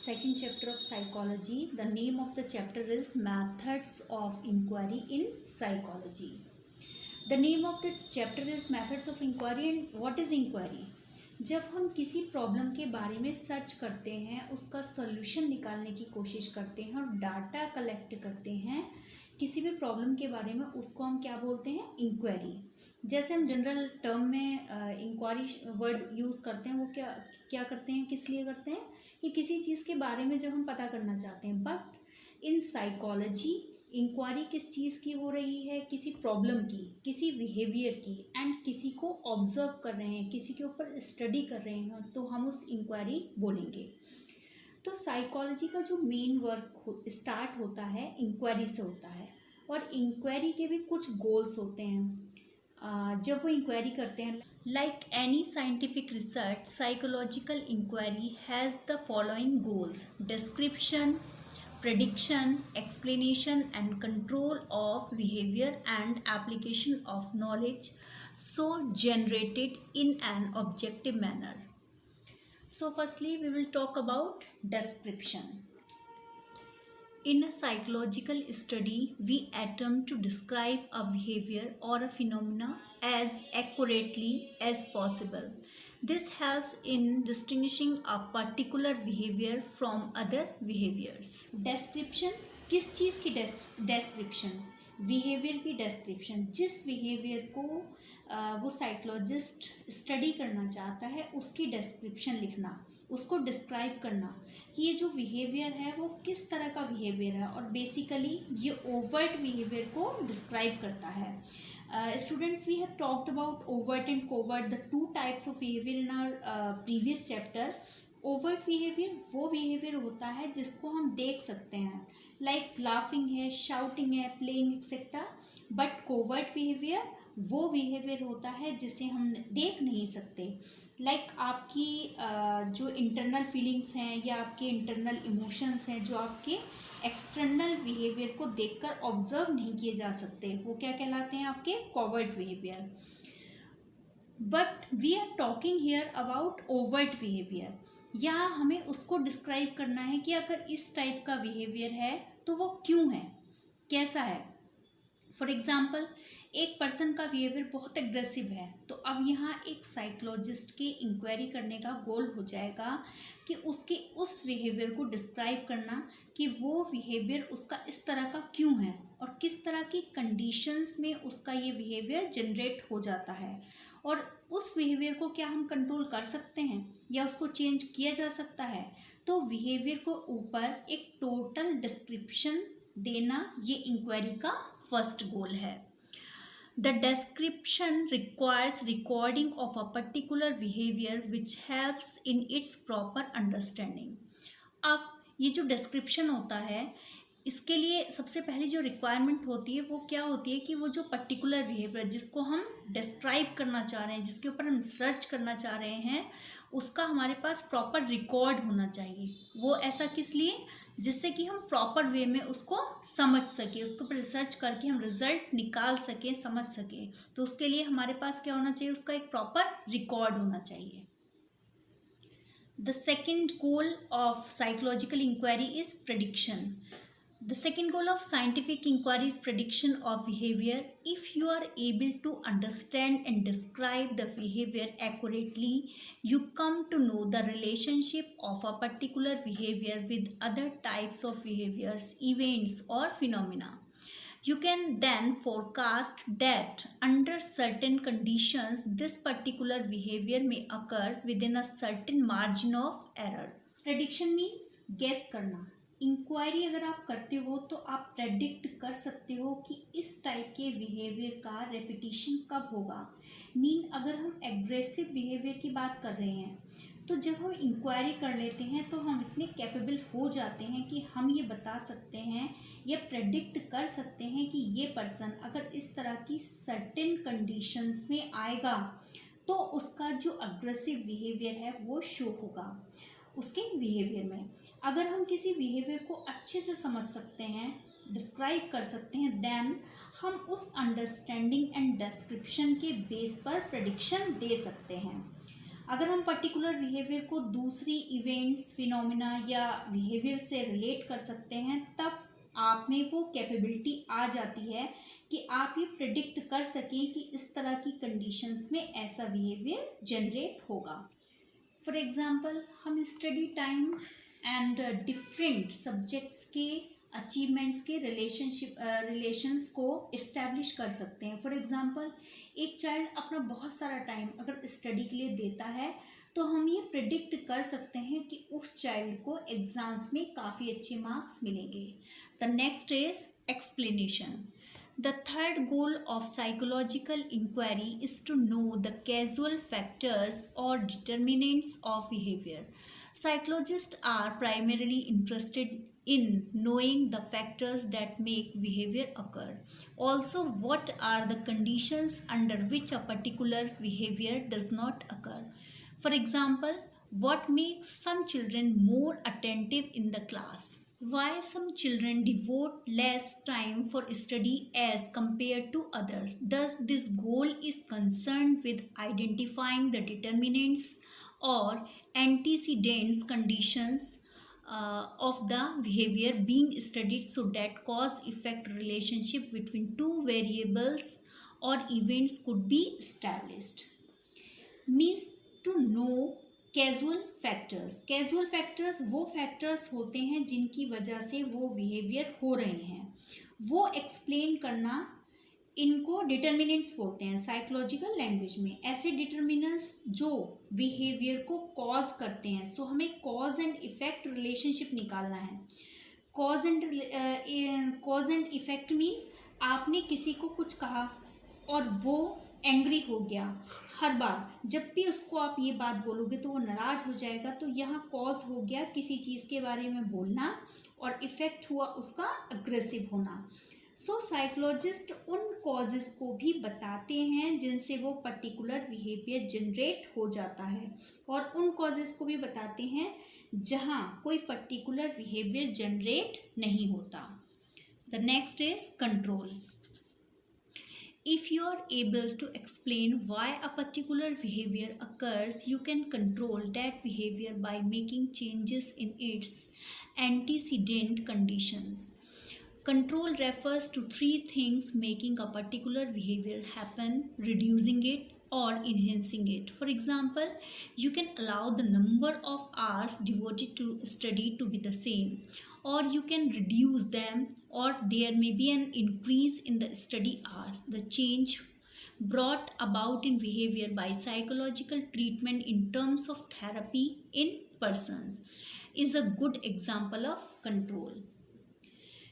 second chapter of psychology. The name of the chapter is Methods of Inquiry in Psychology. The name of the chapter is Methods of Inquiry. And what is inquiry? जब हम किसी problem के बारे में search करते हैं, उसका solution निकालने की कोशिश करते हैं और डाटा कलेक्ट करते हैं किसी भी प्रॉब्लम के बारे में, उसको हम क्या बोलते हैं? इंक्वायरी. जैसे हम जनरल टर्म में इंक्वायरी वर्ड यूज़ करते हैं, वो क्या करते हैं, किस लिए करते हैं? कि किसी चीज़ के बारे में जब हम पता करना चाहते हैं. बट इन साइकोलॉजी इंक्वायरी किस चीज़ की हो रही है? किसी प्रॉब्लम की, किसी बिहेवियर की, एंड किसी को ऑब्जर्व कर रहे हैं, किसी के ऊपर स्टडी कर रहे हैं, तो हम उस इंक्वायरी बोलेंगे. तो साइकोलॉजी का जो मेन वर्क स्टार्ट होता है इंक्वायरी से होता है, और इंक्वायरी के भी कुछ गोल्स होते हैं जब वो इंक्वायरी करते हैं. Like any scientific research, psychological inquiry has the following goals: description, prediction, explanation and control of behavior and application of knowledge so generated in an objective manner. So firstly we will talk about description. In a psychological study, we attempt to describe a behavior or a phenomena as accurately as possible. This helps in distinguishing a particular behavior from other behaviors. Description, किस चीज़ की description? Behaviour की description. जिस behaviour को वो psychologist study करना चाहता है, उसकी डिस्क्रिप्शन लिखना, उसको डिस्क्राइब करना कि ये जो बिहेवियर है वो किस तरह का बिहेवियर है, और बेसिकली ये ओवर्ट बिहेवियर को डिस्क्राइब करता है. Students, we have talked about overt and covert, the two types of behavior in our previous chapter. Overt behavior वो behavior होता है जिसको हम देख सकते हैं, like laughing है, shouting है, playing etc. But covert behavior वो behavior होता है जिसे हम देख नहीं सकते. like आपकी जो internal feelings हैं या आपके internal emotions हैं, जो आपके एक्सटर्नल बिहेवियर को देखकर ऑब्जर्व नहीं किए जा सकते, वो क्या कहलाते हैं? आपके covert behaviour. But we are talking here about overt behaviour. यहाँ हमें उसको डिस्क्राइब करना है कि अगर इस टाइप का बिहेवियर है तो वो क्यों है, कैसा है. फॉर एग्जाम्पल, एक पर्सन का बिहेवियर बहुत एग्रेसिव है, तो अब यहाँ एक साइकोलॉजिस्ट के इंक्वायरी करने का गोल हो जाएगा कि उसके उस बिहेवियर को डिस्क्राइब करना कि वो बिहेवियर उसका इस तरह का क्यों है और किस तरह की कंडीशंस में उसका ये बिहेवियर जनरेट हो जाता है, और उस बिहेवियर को क्या हम कंट्रोल कर सकते हैं या उसको चेंज किया जा सकता है. तो बिहेवियर को ऊपर एक टोटल डिस्क्रिप्शन देना ये इंक्वायरी का फर्स्ट गोल है. The description requires recording of a particular behavior which helps in its proper understanding. अब ये जो description होता है, इसके लिए सबसे पहले जो रिक्वायरमेंट होती है वो क्या होती है कि वो जो पर्टिकुलर बिहेवियर जिसको हम डिस्क्राइब करना चाह रहे हैं, जिसके ऊपर हम सर्च करना चाह रहे हैं, उसका हमारे पास प्रॉपर रिकॉर्ड होना चाहिए. वो ऐसा किस लिए? जिससे कि हम प्रॉपर वे में उसको समझ सकें, उसके ऊपर रिसर्च करके हम रिजल्ट निकाल सकें, समझ सकें. तो उसके लिए हमारे पास क्या होना चाहिए? उसका एक प्रॉपर रिकॉर्ड होना चाहिए. The second goal of psychological inquiry is prediction. The second goal of scientific inquiry is prediction of behavior. If you are able to understand and describe the behavior accurately, you come to know the relationship of a particular behavior with other types of behaviors, events or phenomena. You can then forecast that under certain conditions, this particular behavior may occur within a certain margin of error. Prediction means guess करना. Inquiry अगर आप करते हो तो आप predict कर सकते हो कि इस टाइप के बिहेवियर का रेपिटिशन कब होगा. अगर हम एग्रेसिव बिहेवियर की बात कर रहे हैं, तो जब हम इंक्वायरी कर लेते हैं तो हम इतने कैपेबल हो जाते हैं कि हम ये बता सकते हैं या प्रेडिक्ट कर सकते हैं कि ये पर्सन अगर इस तरह की सर्टेन कंडीशंस में आएगा तो उसका जो एग्रेसिव बिहेवियर है वो शो होगा उसके बिहेवियर में. अगर हम किसी बिहेवियर को अच्छे से समझ सकते हैं, डिस्क्राइब कर सकते हैं, देन हम उस अंडरस्टैंडिंग एंड डिस्क्रिप्शन के बेस पर प्रेडिक्शन दे सकते हैं. अगर हम पर्टिकुलर बिहेवियर को दूसरी इवेंट्स, फिनोमिना या बिहेवियर से रिलेट कर सकते हैं, तब आप में वो कैपेबिलिटी आ जाती है कि आप ये प्रिडिक्ट कर सकें कि इस तरह की कंडीशंस में ऐसा बिहेवियर जनरेट होगा। फॉर एग्जांपल, हम study time and different subjects के अचीवमेंट्स के रिलेशंस को इस्टेब्लिश कर सकते हैं। फॉर एग्जांपल, एक चाइल्ड अपना बहुत सारा टाइम अगर स्टडी के लिए देता है तो हम ये प्रिडिक्ट कर सकते हैं कि उस चाइल्ड को एग्जाम्स में काफ़ी अच्छे मार्क्स मिलेंगे। The next is explanation. The third goal of psychological inquiry is to know the causal factors or determinants of behavior. Psychologists are primarily interested in knowing the factors that make behavior occur. Also, what are the conditions under which a particular behavior does not occur. For example, what makes some children more attentive in the class? Why some children devote less time for study as compared to others. Thus, this goal is concerned with identifying the determinants or antecedents conditions of the behavior being studied so that cause-effect relationship between two variables or events could be established. Means to know casual factors. Casual factors वो factors होते हैं जिनकी वजह से वो behaviour हो रहे हैं, वो एक्सप्लेन करना, इनको डिटर्मिनेंट्स बोलते हैं साइकोलॉजिकल लैंग्वेज में। ऐसे डिटर्मिनेंट्स जो बिहेवियर को कॉज करते हैं। सो हमें कॉज एंड इफेक्ट रिलेशनशिप निकालना है। कॉज एंड इफेक्ट मीन आपने किसी को कुछ कहा और वो एंग्री हो गया। हर बार जब भी उसको आप ये बात बोलोगे तो वो नाराज़ हो जाएगा। तो यहाँ कॉज हो गया किसी चीज़ के बारे में बोलना और इफ़ेक्ट हुआ उसका अग्रेसिव होना। सो साइकोलॉजिस्ट उन कॉजेज़ को भी बताते हैं जिनसे वो पर्टिकुलर बिहेवियर जनरेट हो जाता है, और उन कॉजेज़ को भी बताते हैं जहाँ कोई पर्टिकुलर बिहेवियर जनरेट नहीं होता। The next is control. If you are able to explain why a particular behavior occurs, you can control that behavior by making changes in its antecedent conditions. Control refers to three things making a particular behavior happen: reducing it or enhancing it. For example, you can allow the number of hours devoted to study to be the same, or you can reduce them, or there may be an increase in the study hours. The change brought about in behavior by psychological treatment in terms of therapy in persons is a good example of control.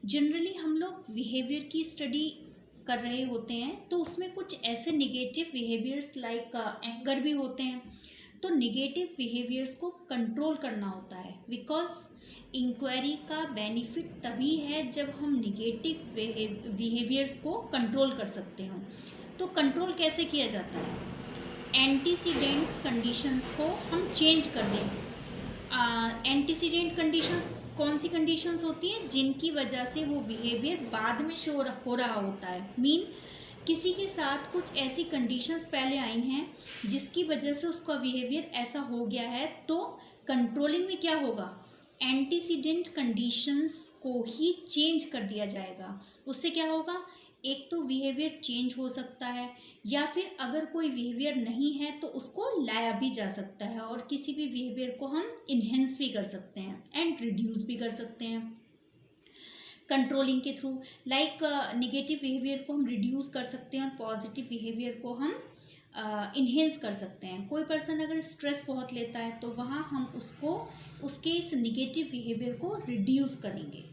Generally हम लोग behaviour की study कर रहे होते हैं तो उसमें कुछ ऐसे निगेटिव बिहेवियर्स लाइक एंगर भी होते हैं। तो निगेटिव बिहेवियर्स को कंट्रोल करना होता है, बिकॉज इंक्वायरी का बेनिफिट तभी है जब हम निगेटिव बिहेवियर्स को कंट्रोल कर सकते हो। तो कंट्रोल कैसे किया जाता है? एंटीसीडेंट्स कंडीशंस को हम चेंज कर दें। एंटीसीडेंट कंडीशंस कौन सी कंडीशंस होती हैं? जिनकी वजह से वो बिहेवियर बाद में शो हो रहा होता है। मीन किसी के साथ कुछ ऐसी कंडीशंस पहले आई हैं जिसकी वजह से उसका बिहेवियर ऐसा हो गया है, तो कंट्रोलिंग में क्या होगा? एंटीसीडेंट कंडीशंस को ही चेंज कर दिया जाएगा। उससे क्या होगा? एक तो बिहेवियर चेंज हो सकता है, या फिर अगर कोई बिहेवियर नहीं है तो उसको लाया भी जा सकता है, और किसी भी बिहेवियर को हम इन्हेंस भी कर सकते हैं एंड रिड्यूस भी कर सकते हैं कंट्रोलिंग के थ्रू। लाइक निगेटिव बिहेवियर को हम रिड्यूस कर सकते हैं और पॉजिटिव बिहेवियर को हम इन्हेंस कर सकते हैं। कोई पर्सन अगर स्ट्रेस बहुत लेता है तो वहाँ हम उसके इस निगेटिव बिहेवियर को रिड्यूस करेंगे।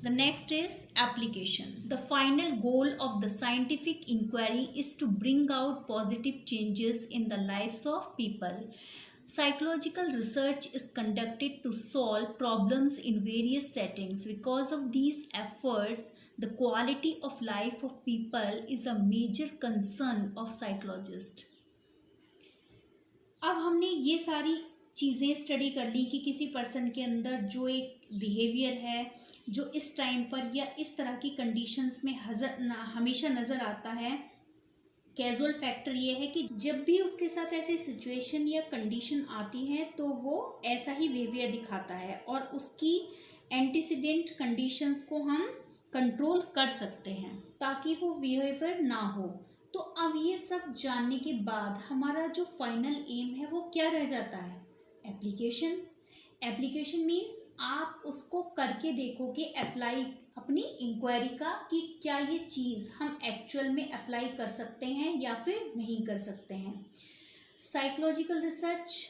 The next is application. The final goal of the scientific inquiry is to bring out positive changes in the lives of people. Psychological research is conducted to solve problems in various settings. Because of these efforts, the quality of life of people is a major concern of psychologists. अब हमने ये सारी चीज़ें study कर ली कि किसी person के अंदर जो एक बिहेवियर है जो इस टाइम पर या इस तरह की कंडीशंस में हमेशा नज़र आता है, कैजुअल फैक्टर ये है कि जब भी उसके साथ ऐसी सिचुएशन या कंडीशन आती है तो वो ऐसा ही बिहेवियर दिखाता है और उसकी एंटीसीडेंट कंडीशंस को हम कंट्रोल कर सकते हैं ताकि वो बिहेवियर ना हो। तो अब ये सब जानने के बाद हमारा जो फाइनल एम है वो क्या रह जाता है? एप्लीकेशन। एप्लीकेशन मीन्स आप उसको करके देखोगे, अप्लाई अपनी इंक्वायरी का कि क्या ये चीज़ हम एक्चुअल में अप्लाई कर सकते हैं या फिर नहीं कर सकते हैं। साइकोलॉजिकल रिसर्च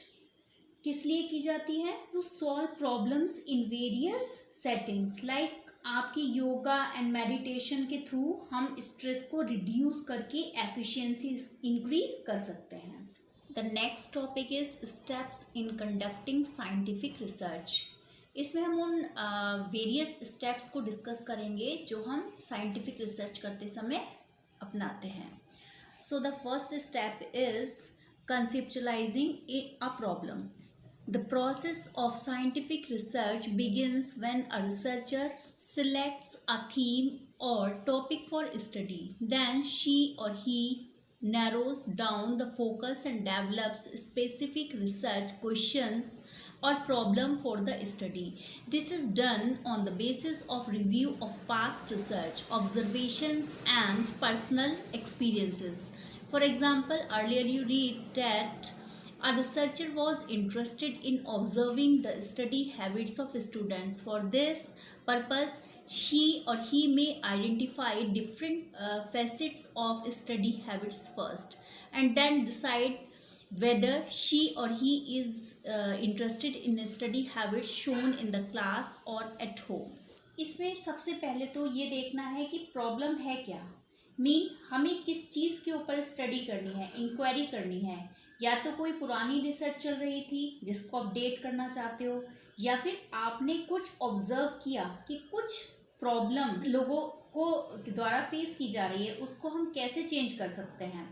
किस लिए की जाती है? To solve problems in various settings. Like आपकी योगा एंड मेडिटेशन के थ्रू हम स्ट्रेस को रिड्यूस करके एफिशिएंसी इंक्रीज कर सकते हैं। The next topic is steps in conducting scientific research. इसमें हम उन वेरियस स्टेप्स को डिस्कस करेंगे जो हम साइंटिफिक रिसर्च करते समय अपनाते हैं। So the first step is conceptualising a problem. The process of scientific research begins when a researcher selects a theme or topic for study. Then she or he narrows down the focus and develops specific research questions or problem for the study. This is done on the basis of review of past research, observations and personal experiences. For example, earlier you read that a researcher was interested in observing the study habits of students. For this purpose, she or he may identify different facets of study habits first and then decide whether she or he is interested in study habits shown in the class or at home. इसमें सबसे पहले तो ये देखना है कि problem है क्या। हमें किस चीज़ के ऊपर स्टडी करनी है, इंक्वायरी करनी है। या तो कोई पुरानी रिसर्च चल रही थी जिसको अपडेट करना चाहते हो, या फिर आपने कुछ ऑब्जर्व किया कि कुछ प्रॉब्लम लोगों को द्वारा फेस की जा रही है, उसको हम कैसे चेंज कर सकते हैं।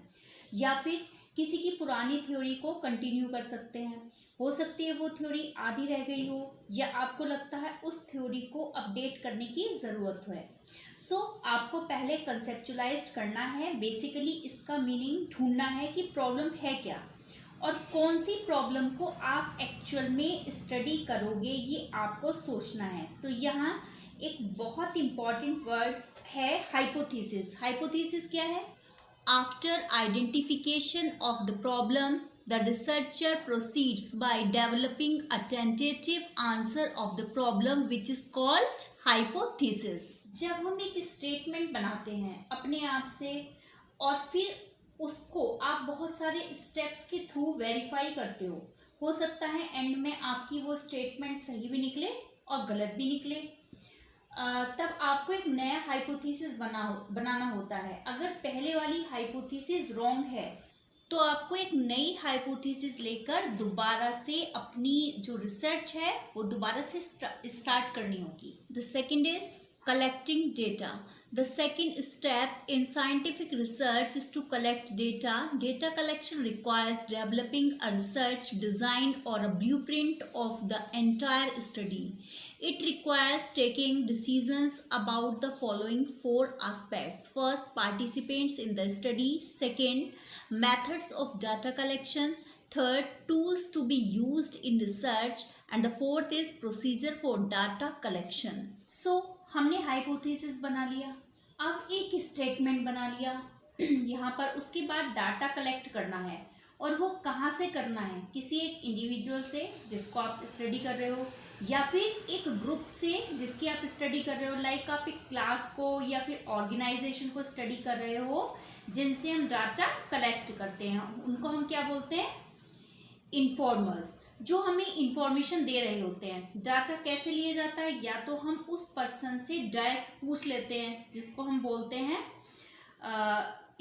या फिर किसी की पुरानी थ्योरी को कंटिन्यू कर सकते हैं। हो सकती है वो थ्योरी आधी रह गई हो या आपको लगता है उस थ्योरी को अपडेट करने की ज़रूरत है। सो आपको पहले कंसेप्चुलाइज करना है, बेसिकली इसका मीनिंग ढूंढना है कि प्रॉब्लम है क्या और कौन सी प्रॉब्लम को आप एक्चुअल में स्टडी करोगे, ये आपको सोचना है। सो यहाँ एक बहुत इम्पॉर्टेंट वर्ड है हाइपोथेसिस। हाइपोथेसिस क्या है? After identification of the problem the researcher proceeds by developing a tentative answer of the problem which is called hypothesis. जब हम एक स्टेटमेंट बनाते हैं अपने आप से और फिर उसको आप बहुत सारे स्टेप्स के थ्रू वेरीफाई करते हो सकता है एंड में आपकी वो स्टेटमेंट सही भी निकले और गलत भी निकले, तब आपको एक नया हाइपोथेसिस बनाना होता है। अगर पहले वाली हाइपोथेसिस रॉन्ग है तो आपको एक नई हाइपोथेसिस लेकर दोबारा से अपनी जो रिसर्च है वो दोबारा से स्टार्ट करनी होगी। The second is collecting data. The second step in scientific research is to collect data. Data collection requires developing a research design or a blueprint of the entire study. It requires taking decisions about the following 4 aspects. First, participants in the study. Second, methods of data collection. Third, tools to be used in research. And the fourth is procedure for data collection. So, हमने hypothesis बना लिया, अब एक statement बना लिया यहाँ पर। उसके बाद डाटा कलेक्ट करना है और वो कहाँ से करना है? किसी एक इंडिविजुअल से जिसको आप स्टडी कर रहे हो या फिर एक ग्रुप से जिसकी आप स्टडी कर रहे हो। लाइक आप एक क्लास को या फिर ऑर्गेनाइजेशन को स्टडी कर रहे हो जिनसे हम डाटा कलेक्ट करते हैं, उनको हम क्या बोलते हैं? इन्फॉर्मर्स, जो हमें इंफॉर्मेशन दे रहे होते हैं। डाटा कैसे लिया जाता है? या तो हम उस पर्सन से डायरेक्ट पूछ लेते हैं जिसको हम बोलते हैं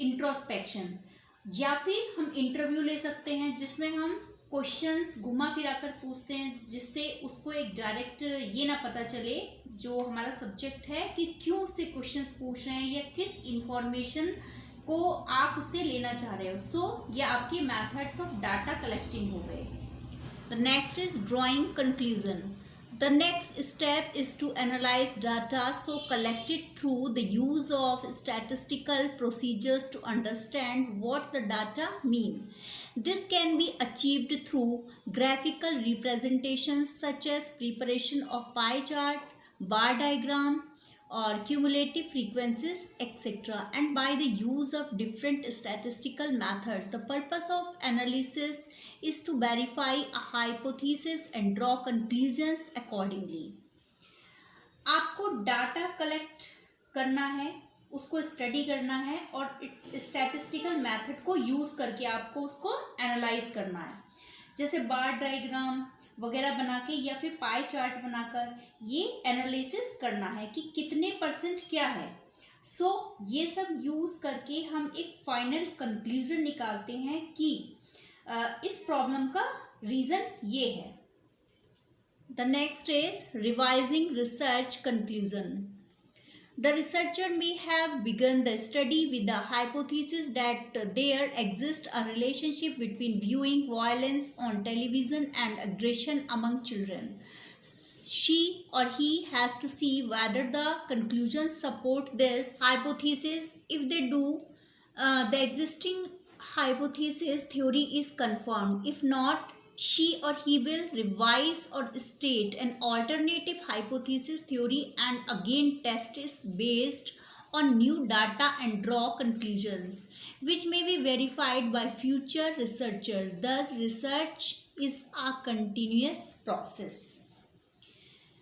इंट्रोस्पेक्शन, या फिर हम इंटरव्यू ले सकते हैं जिसमें हम क्वेश्चंस घुमा फिरा कर पूछते हैं जिससे उसको एक डायरेक्ट ये ना पता चले जो हमारा सब्जेक्ट है कि क्यों उससे क्वेश्चंस पूछ रहे हैं या किस इंफॉर्मेशन को आप उससे लेना चाह रहे हो। सो ये आपके मेथड्स ऑफ डाटा कलेक्टिंग हो गए। The next is drawing conclusion. The next step is to analyze data so collected through the use of statistical procedures to understand what the data mean. This can be achieved through graphical representations such as preparation of pie chart, bar diagram, or cumulative frequencies, etc., and by the use of different statistical methods. The purpose of analysis is to verify a hypothesis and draw conclusions accordingly. आपको data collect करना है, उसको study करना है और statistical method को use करके आपको उसको एनालाइज करना है, जैसे बार डायग्राम वगैरह बना के या फिर पाई चार्ट बनाकर ये एनालिसिस करना है कि कितने परसेंट क्या है. सो ये सब यूज करके हम एक फाइनल कंक्लूजन निकालते हैं कि इस प्रॉब्लम का रीजन ये है. The next is revising research conclusion. The researcher may have begun the study with the hypothesis that there exists a relationship between viewing violence on television and aggression among children. She or he has to see whether the conclusions support this hypothesis. If they do, the existing hypothesis theory is confirmed. If not, she or he will revise or state an alternative hypothesis theory and again test it based on new data and draw conclusions which may be verified by future researchers. Thus, research is a continuous process.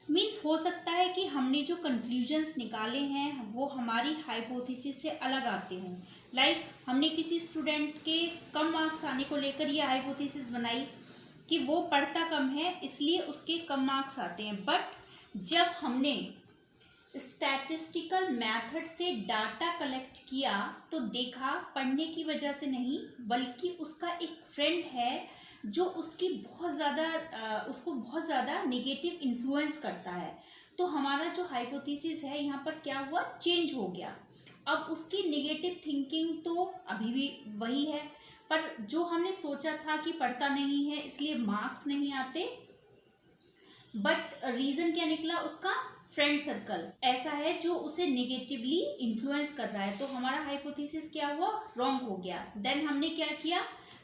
Means हो सकता है कि हमने जो conclusions निकाले हैं वो हमारी हाइपोथेसिस से अलग आते हों. लाइक हमने किसी स्टूडेंट के कम मार्क्स आने को लेकर ये हाइपोथेसिस बनाई कि वो पढ़ता कम है इसलिए उसके कम मार्क्स आते हैं, बट जब हमने स्टैटिस्टिकल मेथड से डाटा कलेक्ट किया तो देखा पढ़ने की वजह से नहीं बल्कि उसका एक फ्रेंड है जो उसको बहुत ज़्यादा नेगेटिव इन्फ्लुएंस करता है. तो हमारा जो हाइपोथेसिस है यहाँ पर क्या हुआ, चेंज हो गया. अब उसकी नेगेटिव थिंकिंग तो अभी भी वही है, पर जो हमने सोचा था कि पढ़ता नहीं है इसलिए मार्क्स नहीं आते, बट रीज़न क्या निकला, उसका फ्रेंड सर्कल ऐसा है जो उसे नेगेटिवली इन्फ्लुएंस कर रहा है. तो हमारा हाइपोथेसिस क्या हुआ, रॉन्ग हो गया. देन हमने क्या किया,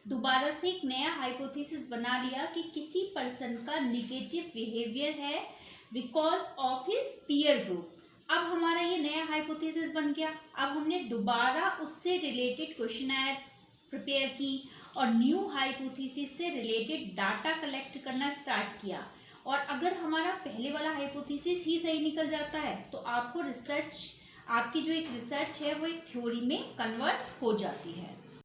दोबारा से एक नया हाइपोथेसिस बना लिया कि किसी पर्सन का नेगेटिव बिहेवियर है because of his peer group. अब हमारा ये नया हाइपोथेसिस बन गया. अब हमने दोबारा उससे रिलेटेड क्वेश्चनर प्रिपेयर की और न्यू हाइपोथेसिस से रिलेटेड डाटा कलेक्ट करना स्टार्ट किया. और अगर हमारा पहले वाला हाइपोथेसिस ही सही निकल जाता है तो आपको आपकी जो एक रिसर्च है वो एक थ्योरी में कन्वर्ट हो जाती है.